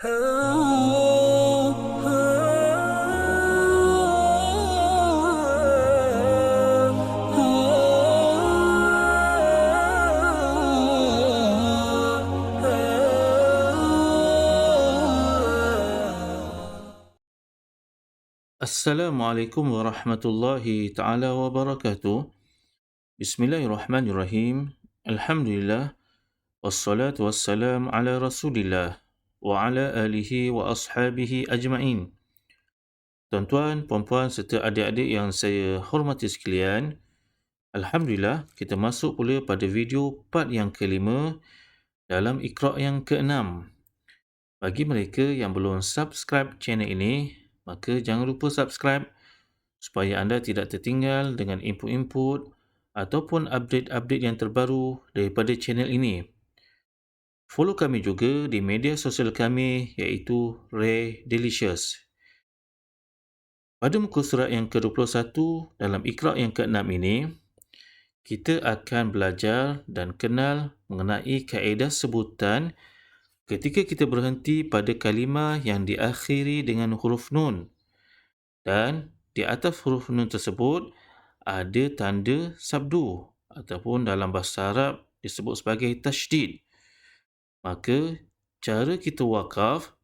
Assalamualaikum warahmatullahi taala wabarakatuh. Bismillahirrahmanirrahim. Alhamdulillah wassalatu wassalam ala Rasulillah wa ala alihi wa ashabihi ajma'in. Tuan-tuan, puan-puan serta adik-adik yang saya hormati sekalian, alhamdulillah kita masuk pula pada video part yang kelima dalam Iqra' yang keenam. Bagi mereka yang belum subscribe channel ini, maka jangan lupa subscribe supaya anda tidak tertinggal dengan input-input ataupun update-update yang terbaru daripada channel ini. Follow kami juga di media sosial kami iaitu Ray Delicious. Pada muka surat yang ke-21 dalam Iqra' yang ke-6 ini, kita akan belajar dan kenal mengenai kaedah sebutan ketika kita berhenti pada kalimah yang diakhiri dengan huruf nun. Dan di atas huruf nun tersebut ada tanda sabdu ataupun dalam bahasa Arab disebut sebagai tasydid. Maka cara kita wakaf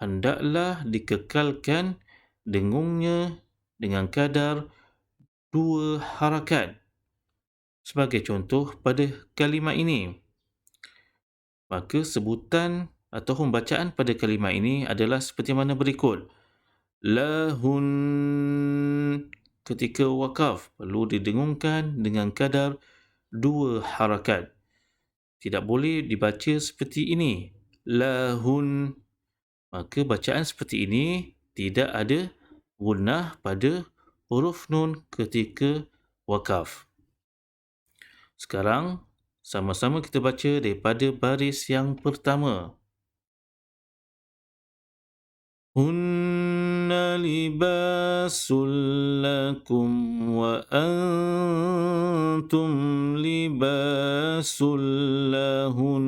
hendaklah dikekalkan dengungnya dengan kadar 2 harakat. Sebagai contoh pada kalimah ini, maka sebutan ataupun bacaan pada kalimah ini adalah seperti mana berikut. Lahun, ketika wakaf perlu didengungkan dengan kadar 2 harakat. Tidak boleh dibaca seperti ini. Lahun. Maka bacaan seperti ini tidak ada gunnah pada huruf nun ketika wakaf. Sekarang sama-sama kita baca daripada baris yang pertama. Hunna libasul lakum wa antum libasul lahun.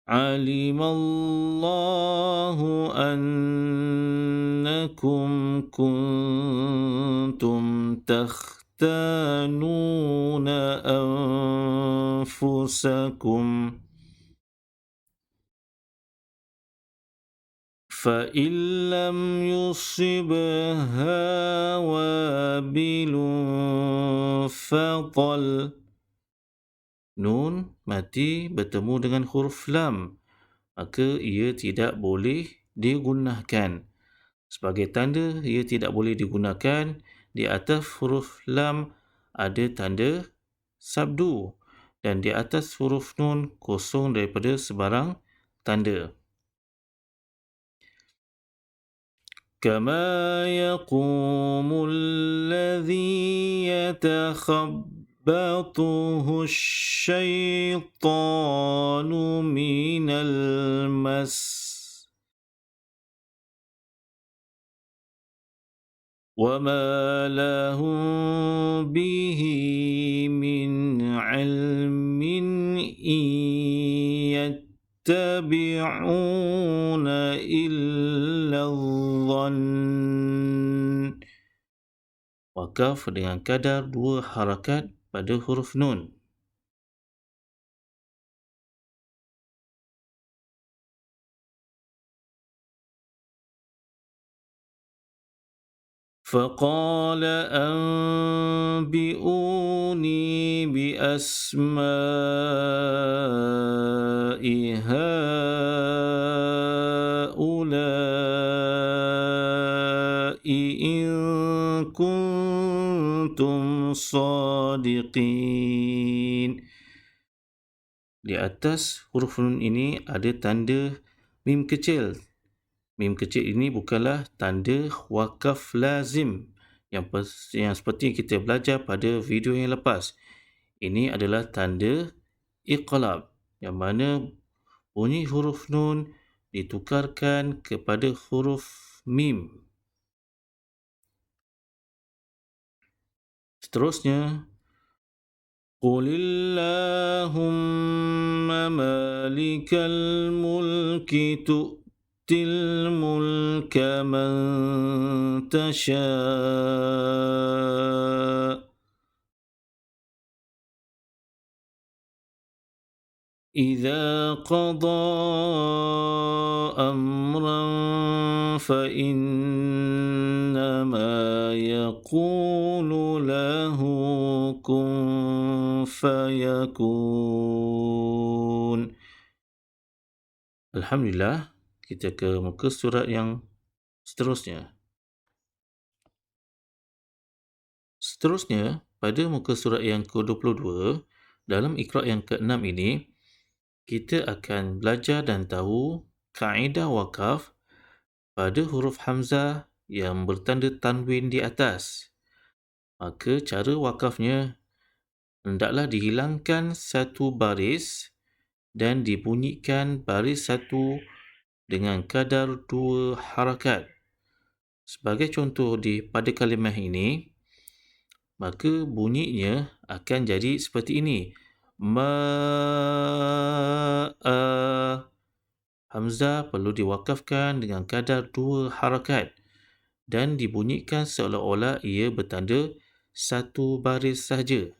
Alimallahu annakum kuntum takhtanuna anfusakum. فَإِنْ لَمْ يُصِبْهَا وَابِلٌ فَطَلٌ. Nun mati bertemu dengan huruf lam, maka ia tidak boleh digunakan. Sebagai tanda ia tidak boleh digunakan, di atas huruf lam ada tanda sabdu dan di atas huruf nun kosong daripada sebarang tanda. كما يقوم الذي يتخبطه الشيطان من المس. وما لهم به من علم إن يتبعون إلا الظن. Wakaf dengan kadar 2 harakat pada huruf nun. فقال أنبئوني بأسماء هؤلاء إن كنتم صادقين. Di atas huruf nun ini ada tanda mim kecil. Mim kecil ini bukanlah tanda wakaf lazim yang seperti kita belajar pada video yang lepas. Ini adalah tanda iqlab yang mana bunyi huruf nun ditukarkan kepada huruf mim. Seterusnya, قل اللهم مالك الملك تؤتي الملك من تشاء إذا قضى أمرا فإنما يقول له كن فيكون. Alhamdulillah, kita ke muka surat yang seterusnya. Seterusnya, pada muka surat yang ke-22, dalam Iqra' yang ke-6 ini, kita akan belajar dan tahu kaedah wakaf pada huruf Hamzah yang bertanda tanwin di atas. Maka cara wakafnya, hendaklah dihilangkan satu baris dan dibunyikan baris satu dengan kadar 2 harakat. Sebagai contoh pada kalimah ini, maka bunyinya akan jadi seperti ini. Hamzah perlu diwakafkan dengan kadar 2 harakat dan dibunyikan seolah-olah ia bertanda satu baris sahaja.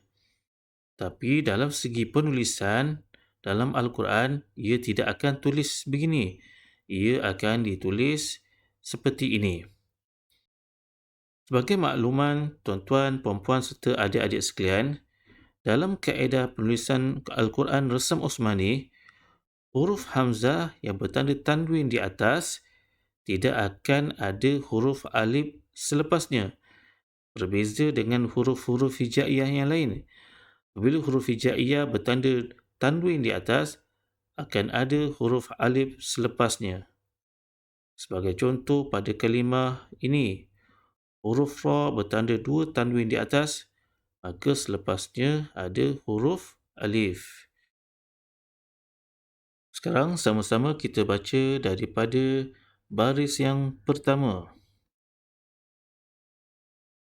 Tapi dalam segi penulisan, dalam Al-Quran, ia tidak akan tulis begini. Ia akan ditulis seperti ini. Sebagai makluman tuan-tuan, puan-puan serta adik-adik sekalian, dalam kaedah penulisan Al-Quran Resam Osmani, huruf Hamzah yang bertanda tanwin di atas tidak akan ada huruf alif selepasnya. Berbeza dengan huruf-huruf hijaiyah yang lain. Apabila huruf hijaiyah bertanda tanwin di atas, akan ada huruf alif selepasnya. Sebagai contoh pada kalimah ini, huruf Ra bertanda 2 tanwin di atas, maka selepasnya ada huruf alif. Sekarang sama-sama kita baca daripada baris yang pertama.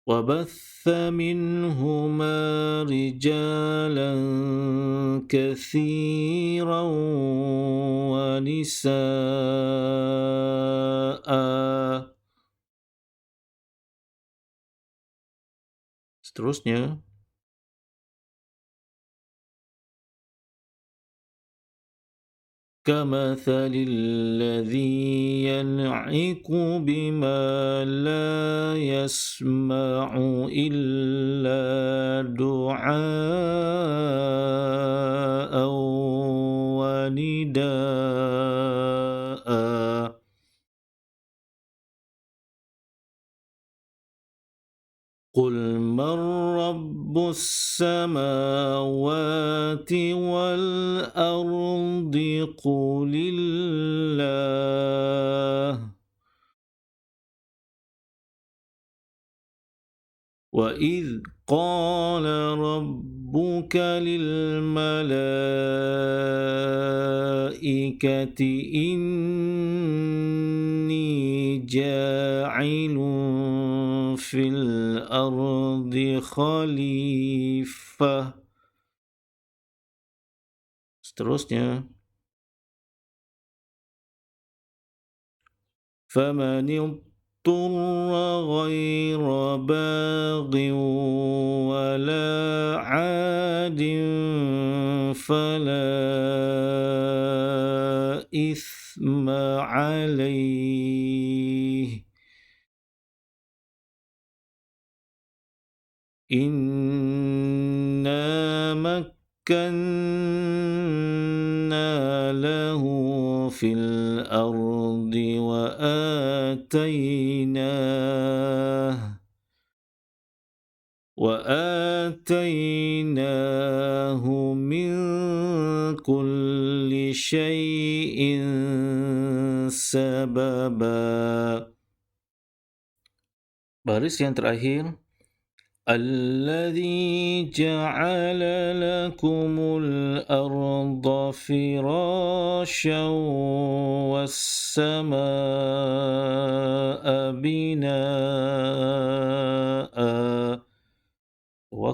وَبَثَّ مِنْهُمَا رِجَالًا كَثِيرًا وَنِسَاءً. Seterusnya, كَمَثَلِ الَّذِي يَنْعِقُ بِمَا لَا يَسْمَعُ إِلَّا دُعَاءً وَنِدَاءً. قُلْ مَنْ رَبُّ السَّمَاوَاتِ وَالْأَرْضِ قُلِ اللَّهُ وَإِذْ قَالَ رَبُّكَ لِلْمَلَائِكَةِ إِنِّي جَاعِلٌ فِي الْأَرْضِ خَلِيفَةً. Seterusnya, فَمَنِ اضْطُرَّ غَيْرَ بَاغٍ وَلَا عَادٍ فَلَا إِثْمَ عَلَيْهِ إِنَّا مَكَّنَّا لَهُ فِي الْأَرْضِ وَآتَيْنَاهُ مِنْ كُلِّ شَيْءٍ سَبَبًا. Baris yang terakhir, الَّذِي جَعَلَ لَكُمُ الْأَرْضَ فِرَاشًا وَالسَّمَاءَ بِنَاءً.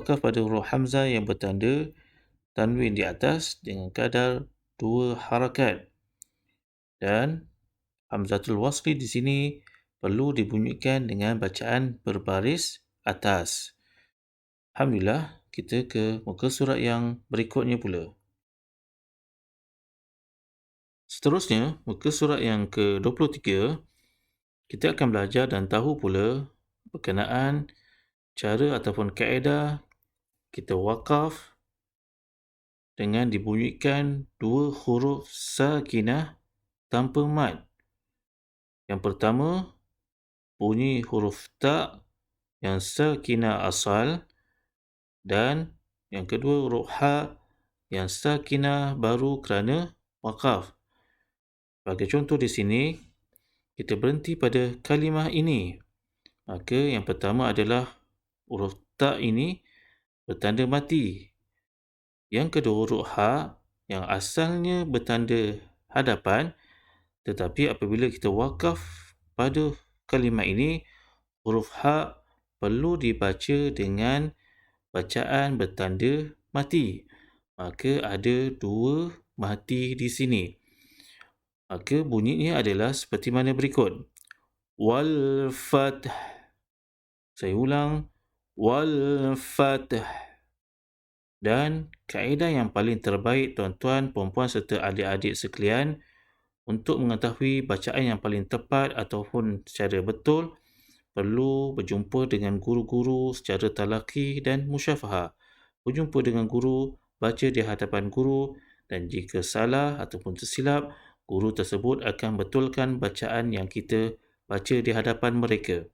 wakaf pada huruf hamzah yang bertanda tanwin di atas dengan kadar 2 harakat. Dan hamzatul wasli di sini perlu dibunyikan dengan bacaan berbaris atas. Alhamdulillah, kita ke muka surat yang berikutnya pula. Seterusnya, muka surat yang ke-23, kita akan belajar dan tahu pula berkenaan cara ataupun kaedah kita wakaf dengan dibunyikan 2 huruf sakinah tanpa mad. Yang pertama, bunyi huruf ta yang sakinah asal, dan yang kedua huruf ha yang sakinah baru kerana wakaf. Sebagai contoh di sini, kita berhenti pada kalimah ini. Maka yang pertama adalah huruf ta ini bertanda mati. Yang kedua huruf ha yang asalnya bertanda hadapan, tetapi apabila kita wakaf pada kalimah ini, huruf ha perlu dibaca dengan bacaan bertanda mati. Maka ada 2 mati di sini. Maka bunyinya adalah seperti mana berikut. Wal fath. Saya ulang. Wal fath. Dan kaedah yang paling terbaik tuan-tuan, puan-puan serta adik-adik sekalian untuk mengetahui bacaan yang paling tepat ataupun secara betul, perlu berjumpa dengan guru-guru secara talaqi dan musyafahah. Berjumpa dengan guru, baca di hadapan guru, dan jika salah ataupun tersilap, guru tersebut akan betulkan bacaan yang kita baca di hadapan mereka.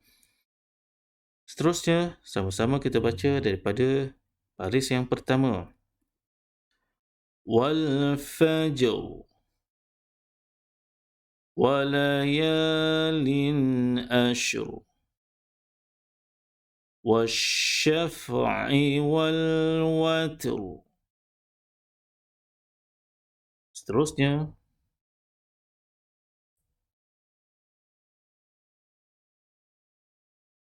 Seterusnya, sama-sama kita baca daripada baris yang pertama. Wal fajr wa layalin ashr wasyaf'i wal watr. Seterusnya,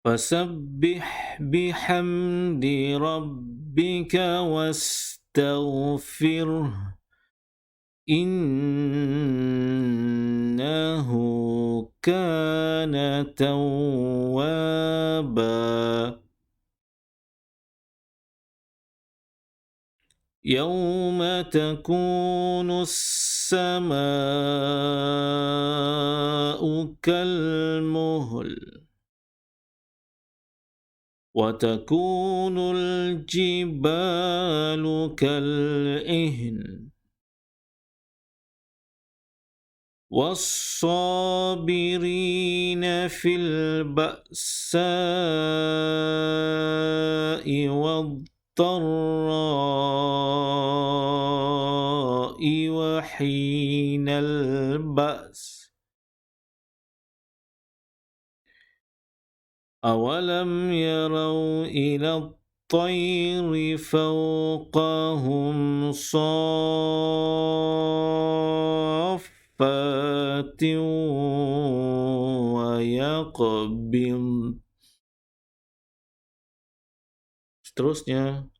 fasabbih bihamdi rabbika wastaghfirh innahu kana tawwaba. يوم تكون السماء كالمهل وتكون الجبال كالعهن والصابرين في البأساء والضراء وحين البأس أولم يروا إلى الطير فوقهم صافات ويقبضن. Seterusnya,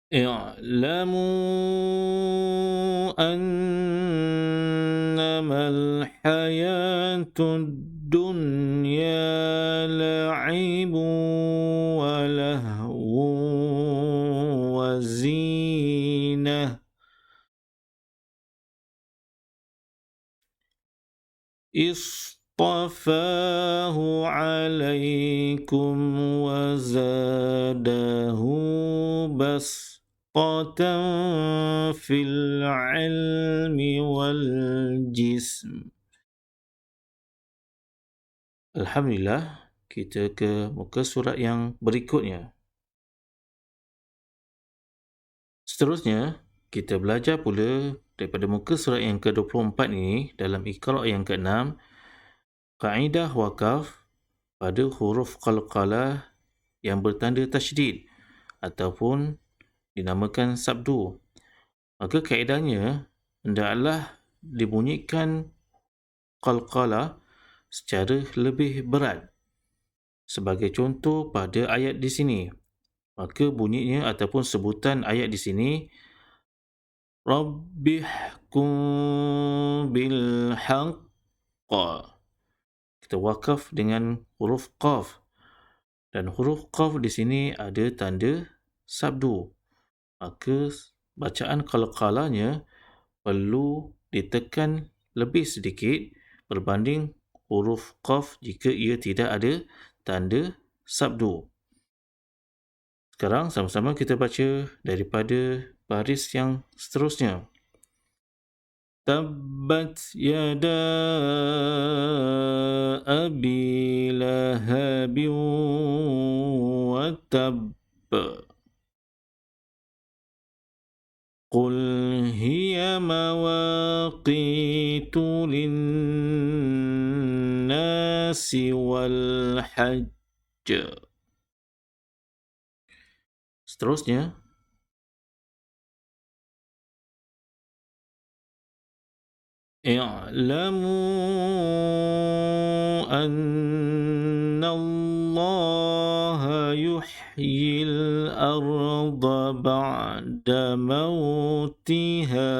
اعلموا أنما الحياة الدنيا لعب ولهو وزينة اصطفاه عليكم وزاده بسطة في العلم والجسم. Alhamdulillah, kita ke muka surat yang berikutnya. Seterusnya, kita belajar pula daripada muka surat yang ke-24 ini dalam Iqra' yang ke-6, kaedah wakaf pada huruf qalqalah yang bertanda tasydid ataupun dinamakan sabdu. Maka kaedahnya hendaklah dibunyikan qalqalah secara lebih berat. Sebagai contoh pada ayat di sini, maka bunyinya ataupun sebutan ayat di sini, Rabbihkum bil haqq. Kita wakaf dengan huruf qaf. Dan huruf qaf di sini ada tanda sabdu. Maka bacaan qalqalanya perlu ditekan lebih sedikit berbanding huruf qaf jika ia tidak ada tanda sabdu. Sekarang sama-sama kita baca daripada baris yang seterusnya. Tabbat yada abi lahabin wa tabb. Qul hiya mawaqitu linnasi wal hajj. Seterusnya, i'lamu anna Allah yuhyil arda ba'da mautiha.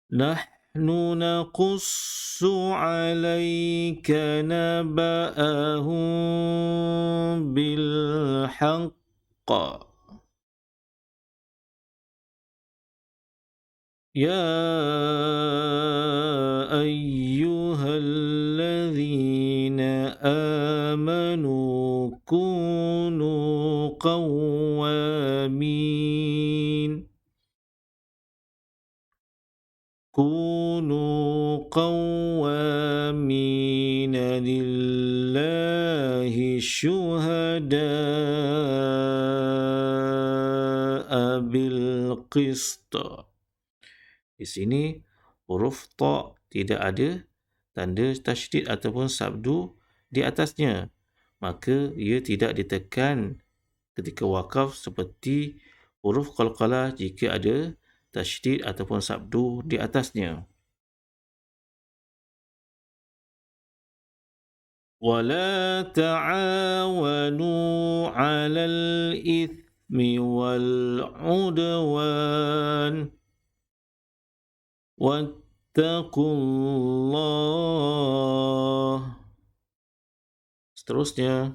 Nahnu naqussu 'alaika naba'ahum bil haqq. يا أيها الذين آمنوا كونوا قوامين لله شهداء بالقسط. Di sini huruf ta tidak ada tanda tasydid ataupun sabdu di atasnya. Maka ia tidak ditekan ketika wakaf seperti huruf qalqalah jika ada tasydid ataupun sabdu di atasnya. ولا تعاونوا على الإثم والعدوان واتقوا الله. Seterusnya,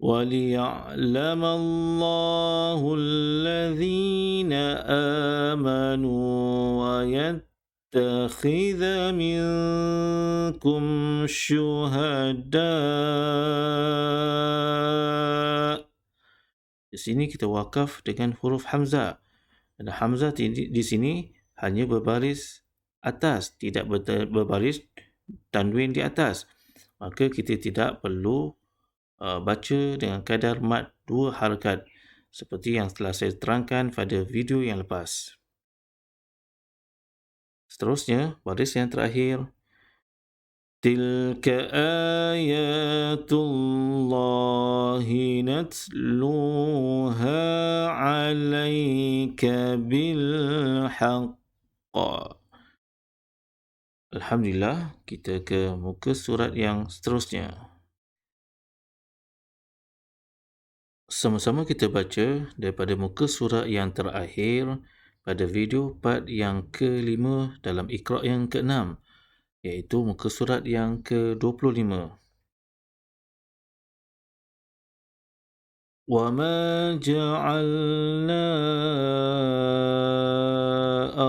وَلِيَعْلَمَ اللَّهُ الَّذِينَ آمَنُوا وَيَتَّخِذَ مِنكُمْ شُهَدَاءَ. Di sini kita wakaf dengan huruf hamzah. Dan hamzah di sini hanya berbaris atas, tidak berbaris tanwin di atas. Maka kita tidak perlu baca dengan kadar mad 2 harakat seperti yang telah saya terangkan pada video yang lepas. Seterusnya, baris yang terakhir. Tilka ayatullahi natluha 'alaika bil haqq. Alhamdulillah, kita ke muka surat yang seterusnya. Sama-sama kita baca daripada muka surat yang terakhir pada video part yang ke-5 dalam Iqra' yang ke-6, iaitu muka surat yang ke-25. وَمَا جَعَلْنَا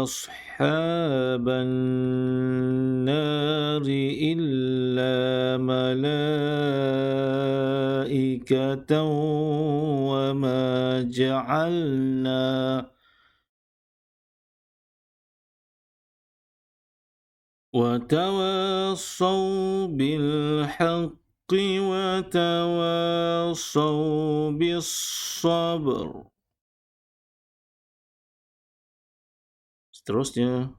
أَصْحَابَ النَّارِ إِلَّا مَلَائِكَةً وَمَا جَعَلْنَا وَتَوَاصَوْا بِالْحَقِّ وَتَوَاصَوْا بِالصَّبْرِ. Seterusnya,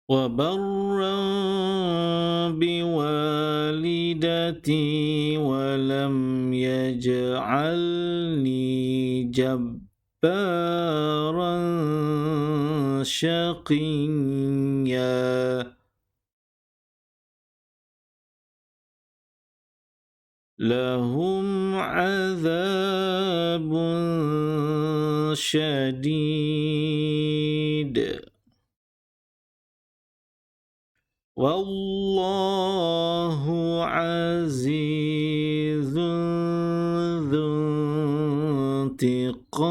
وبرا بوالدتي ولم يجعلني جبارا شقيا لهم عذاب شديد والله عزيز ذو انتقام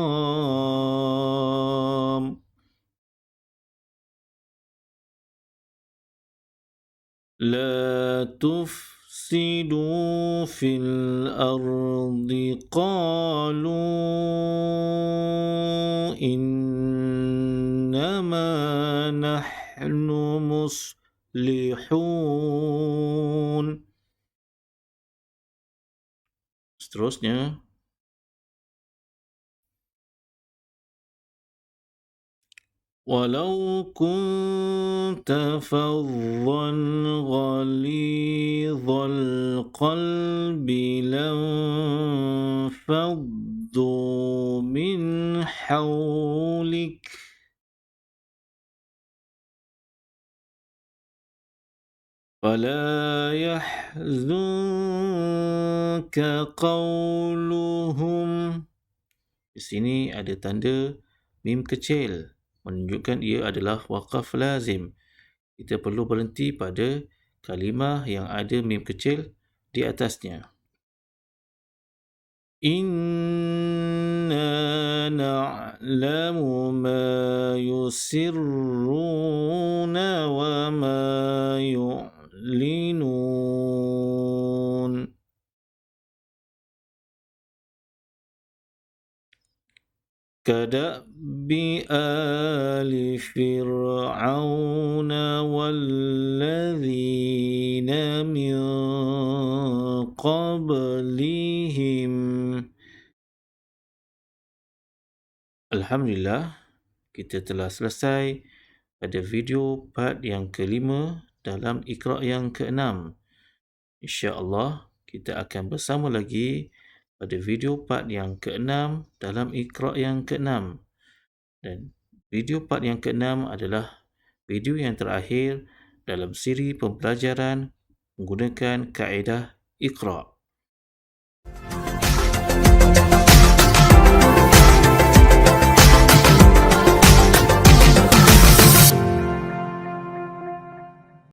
لا تفسدوا في الأرض قالوا إنما نحن مصلحون. Seterusnya, ولو كنت فظا غليظ القلب لانفضوا من حولك فلا يحزنك قولهم. Di sini ada tanda mim kecil menunjukkan ia adalah waqaf lazim. Kita perlu berhenti pada kalimah yang ada mim kecil di atasnya. Inna na'lamu ma yusirruna wa ma yu'linun. كدأب آل فرعون والذين من قبلهم. Alhamdulillah, kita telah selesai pada video part yang kelima dalam Iqra' yang keenam. InsyaAllah, kita akan bersama lagi pada video part yang keenam dalam Iqra' yang keenam. Dan video part yang keenam adalah video yang terakhir dalam siri pembelajaran menggunakan kaedah Iqra'.